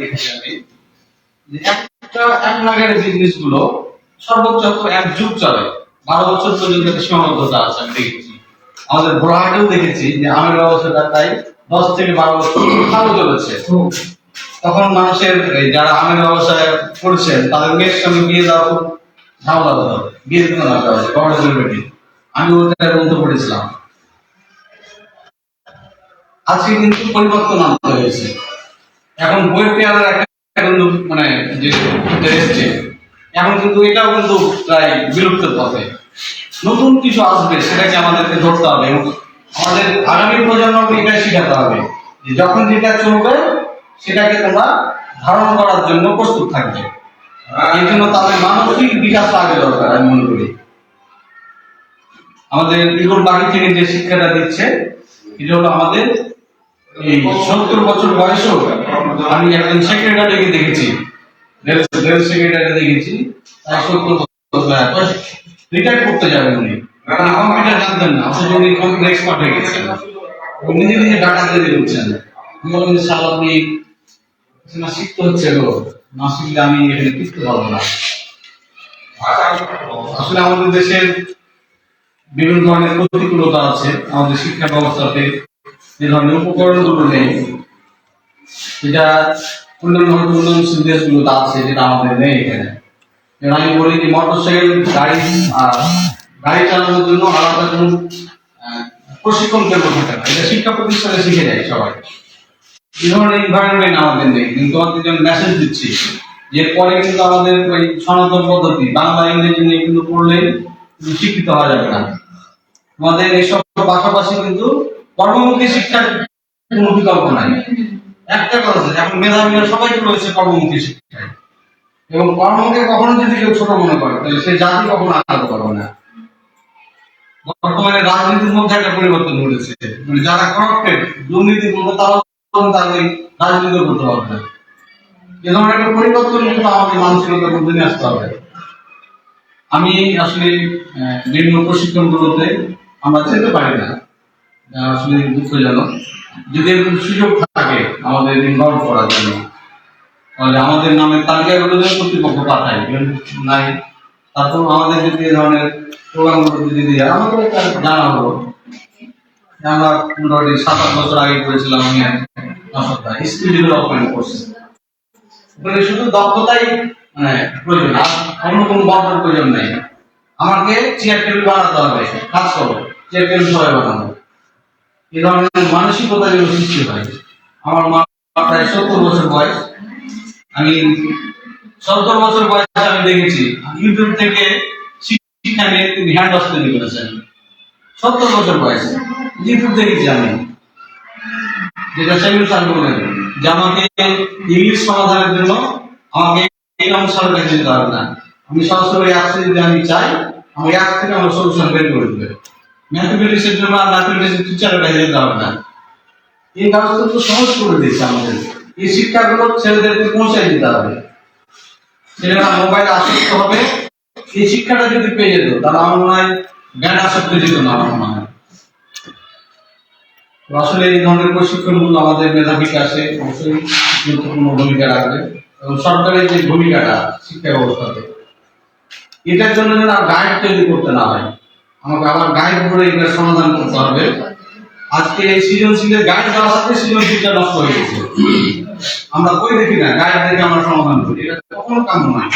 দেখেছি আমি যে একটা এক নাগারে বিজনেস গুলো সর্বোচ্চ তো এক যুগ চলে, 12 বছর পর্যন্ত একটা সীমাবদ্ধতা আছে। আমি দেখেছি আমাদের ঘোড়াহাটেও দেখেছি যে আমের ব্যবসাটা তাই 10 থেকে 12 বছর ভালো চলেছে। তখন মানুষের যারা আমের ব্যবসায় করছেন তাদের মেয়ের সঙ্গে বিয়ে দেওয়া খুব ঝামেলা হতো, বিয়ে দিতে না দেওয়া হয় গভর্নমেন্টের বেটি। আমি ওটা বলতে পড়েছিলাম। আজকে কিন্তু পরিবর্তন আনতে হয়েছে। এখন বই পেয়ারের একটা কিন্তু মানে যে এসছে, এখন কিন্তু এটাও কিন্তু প্রায় বিলুপ্তের পথে। নতুন কিছু আসবে, সেটাকে আমাদেরকে ধরতে হবে এবং আমাদের আগামী প্রজন্মকে এটা শেখাতে হবে যে যখন যেটা চলবে সেটাকে তোমরা ধারণ করার জন্য প্রস্তুত থাকবে। এই জন্য তাদের মানসিক বিকাশ আগে দরকার আমি মনে করি। আমাদের ইগোর বাড়ি থেকে যে শিক্ষাটা দিচ্ছে এটা হলো আমাদের এই 70 বছর বয়সেও আমি একজন সেক্রেটারিকে দেখেছি, রেল সেক্রেটারি দেখেছি, তাই 70 বছর রিটায়ার করতে যাবেন উনি কম্পিউটার জানতেন না, অথচ উনি কম্পিউটার এক্সপার্ট হয়ে গেছেন, নিজে নিজে ডাটা দিয়ে দিচ্ছেন। বললেন সাল আপনি না শিখতে হচ্ছে গো, না শিখলে আমি এখানে টিকতে পারবো না। আসলে আমাদের দেশের বিভিন্ন ধরনের প্রতিকূলতা আছে, আমাদের শিক্ষা ব্যবস্থাতে যে ধরনের উপকরণগুলো নেই, যেটা অন্যান্য উন্নয়নশীল দেশগুলোতে আছে, যেটা আমাদের নেই এখানে। যেমন আমি বলি যে মোটরসাইকেল গাড়ি চালানোর জন্য আলাদা কোনো প্রশিক্ষণ কেন্দ্র থাকে না, এটা শিক্ষা প্রতিষ্ঠানে শিখে যায় সবাই। এই ধরনের এনভায়রনমেন্ট আমাদের নেই, কিন্তু আমাদের যেমন মেসেজ দিচ্ছি যে পরে কিন্তু আমাদের ওই সনাতন পদ্ধতি বাংলা ইংরেজি নিয়ে কিন্তু পড়লেই শিক্ষিত হওয়া যাবে না। আমাদের এইসব পাশাপাশি কিন্তু কর্মমুখী শিক্ষার কোনো বিকল্প নাই। একটা কথা এখন মেধাবীরা সবাই রয়েছে কর্মমুখী শিক্ষায়, এবং কর্মকে কখনো যদি কেউ ছোট মনে করে তাহলে সে জাতি কখনো আঘাত করবে না। বর্তমানে রাজনীতির মধ্যে একটা পরিবর্তন ঘটেছে, মানে যারা করাপ্টেড দুর্নীতি করবে তারাও তাদের রাজনীতি করতে পারবে না। এ ধরনের একটা পরিবর্তন কিন্তু আমাদের মানসিকতার মধ্যে নিয়ে আসতে হবে। আমি আসলে বিভিন্ন প্রশিক্ষণগুলোতে আমরা যেতে পারি না, আসলে দুঃখজনক। যদি এরকম সুযোগ থাকে আমাদের ইনভলভ করার জন্য, তাহলে আমাদের নামের তালিকাগুলো যেন কর্তৃপক্ষ পাঠায় নাই, তারপর আমাদের যদি এ ধরনের প্রোগ্রামগুলো যদি দেয় আমাদের জানা হলো। আমরা মোটামুটি 7-8 বছর আগে করেছিলাম আমি স্কিল ডেভেলপমেন্ট কোর্স। ওখানে শুধু দক্ষতাই মানে প্রয়োজন, আর অন্য কোনো বদলের প্রয়োজন নেই। আমাকে চেয়ার টেবিল বানাতে হবে, কাজ করবো, চেয়ার টেবিল সবাই বানাবো। এই ধরনের মানসিকতা যেন সৃষ্টি হয়। আমার মা প্রায় 70 বছর বয়স, আমি 70 বছর বয়সে আমি দেখেছি ইউটিউব থেকে শিক্ষা নিয়ে তিনি হ্যান্ড ওয়াশ তৈরি করেছেন। 70 বছর বয়সে ইউটিউব দেখেছি আমি, যেটা সেগুলো চালু বলেন যে আমাকে ইংলিশ সমাধানের জন্য আমাকে এই অনুসারে দেখে দিতে হবে না, আমি সরাসরি অ্যাপসে যদি আমি চাই আমার অ্যাপ থেকে আমার সলিউশন বের করে দেবে। ম্যাথমেটিক্সের জন্য আর ম্যাথমেটিক্সের টিচারে দেখে দিতে হবে না। এই ব্যবস্থা তো সহজ করে দিয়েছে আমাদের। এই শিক্ষাগুলো ছেলেদেরকে পৌঁছায় দিতে হবে, ছেলেরা মোবাইলে আসক্ত হবে। এই শিক্ষাটা যদি পেয়ে যেত তাহলে আমার মনে হয় জ্ঞান আসক্ত যেত না। আমার মনে হয় আসলে এই ধরনের প্রশিক্ষণগুলো আমাদের মেধা বিকাশে অবশ্যই গুরুত্বপূর্ণ ভূমিকা রাখবে, এবং সরকারের যে ভূমিকাটা শিক্ষা ব্যবস্থাতে, এটার জন্য যেন গাইড তৈরি করতে না হয়, আমাকে আবার গাইড করে এটার সমাধান করতে হবে। আজকে এই সৃজনশীলের গাইড দেওয়ার সাথে সৃজনশীলটা নষ্ট হয়ে গেছে। আমরা বই দেখি না, গাইড দেখে আমরা সমাধান করি, এটা কখনো কাম্য নয়।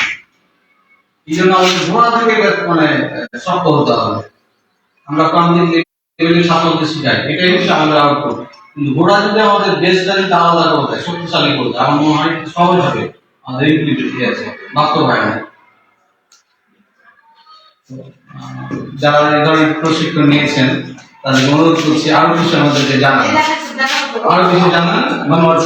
এই জন্য আমাদের ঘোড়া থেকে মানে শক্ত হতে হবে। আমরা প্রান্তিক লেভেলে সাফল্য শিখাই, এটাই হচ্ছে আমাদের আউটপুট। কিন্তু ঘোড়া যদি আমাদের দেশটা যদি আলাদা করে দেয়, শক্তিশালী করে দেয়, আমার মনে হয় সহজ হবে আমাদের ইমপ্লিমেন্ট আছে বাস্তবায়নে। যারা এই ধরনের প্রশিক্ষণ নিয়েছেন তাদের অনুরোধ করছি আরো কিছু আমাদেরকে জানান, আরো কিছু জানান। ধন্যবাদ।